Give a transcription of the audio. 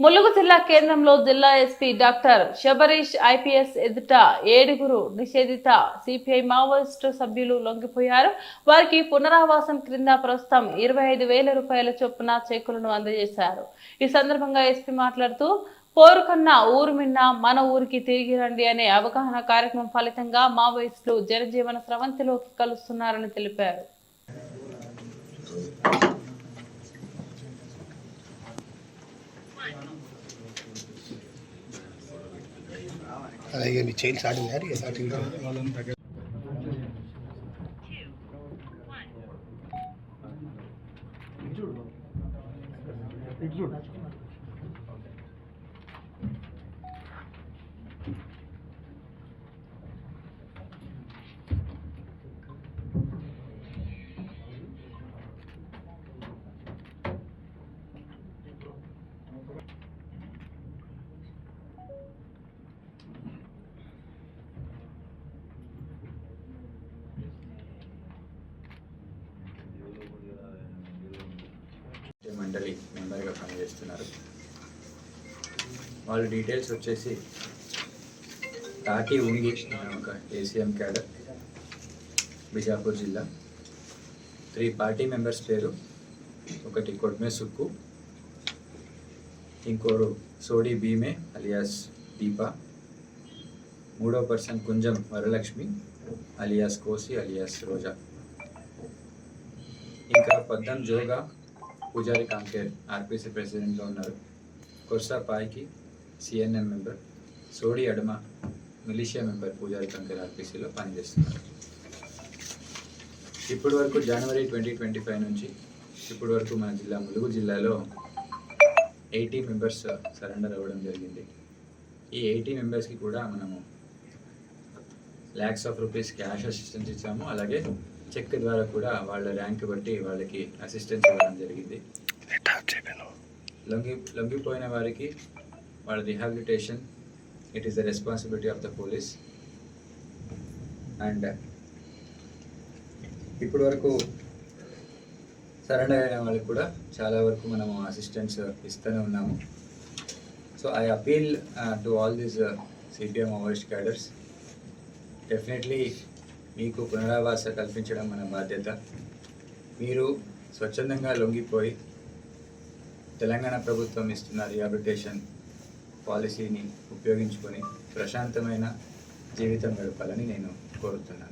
ములుగు జిల్లా కేంద్రంలో జిల్లా ఎస్పీ డాక్టర్ శబరీష్ ఐపీఎస్ ఎదుట 7 నిషేధిత సిపిఐ మావోయిస్టు సభ్యులు లొంగిపోయారు. వారికి పునరావాసం క్రింద ప్రస్తుతం 25,000 రూపాయల చొప్పున చెక్కులను అందజేశారు. ఈ సందర్భంగా ఎస్పీ మాట్లాడుతూ పోరుకన్నా ఊరు మిన్న మన ఊరికి తిరిగి రండి అనే అవగాహన కార్యక్రమం ఫలితంగా మావోయిస్టులు జనజీవన స్రవంతిలోకి కలుస్తున్నారని తెలిపారు. అలాగే నీ చైల్డ్ స్టార్టింగ్ యార్ స్టార్టింగ్ మండలి మెంబర్గా పనిచేస్తున్నారు. వాళ్ళ డీటెయిల్స్ వచ్చేసి తాటి ఉంగి ఒక ఏసీఎం క్యాడర్ బిజాపూర్ జిల్లా. 3 పార్టీ మెంబర్స్ పేరు, ఒకటి కొట్మే సుక్కు, ఇంకోరు సోడి భీమే అలియాస్ దీప, 3వ పర్సన్ కుంజం వరలక్ష్మి అలియాస్ కోసి అలియాస్ రోజా, ఇంకా పద్దం జోగా పూజారి కాంకేర్ ఆర్పీసీ ప్రెసిడెంట్గా ఉన్నారు. కొర్సా పాయ్కి సిఎన్ఎం మెంబర్, సోడి అడమ మిలిషియా మెంబర్ పూజారి కాంకేర్ ఆర్పీసీలో పనిచేస్తున్నారు. ఇప్పటి వరకు జనవరి 2025 నుంచి ఇప్పటి వరకు మన ములుగు జిల్లాలో 80 మెంబర్స్ సరెండర్ అవ్వడం జరిగింది. ఈ 80 మెంబర్స్కి కూడా మనము lakhs of rupees cash assistance ఇచ్చాము. అలాగే చెక్ ద్వారా కూడా వాళ్ళ ర్యాంక్ బట్టి వాళ్ళకి అసిస్టెన్స్ ఇవ్వడం జరిగింది. లొంగిపోయిన వారికి వాళ్ళ rehabilitation it is the responsibility of the police. And ఇప్పటి వరకు సరెండర్ అయిన వాళ్ళకి కూడా చాలా వరకు మనము అసిస్టెన్స్ ఇస్తూనే ఉన్నాము. So I appeal to all these CPM Maoist cadres, definitely మీకు పునరావాస కల్పించడం మన బాధ్యత. మీరు స్వచ్ఛందంగా లొంగిపోయి తెలంగాణ ప్రభుత్వం ఇస్తున్న రిహాబిలిటేషన్ పాలసీని ఉపయోగించుకొని ప్రశాంతమైన జీవితం గడపాలని నేను కోరుతున్నాను.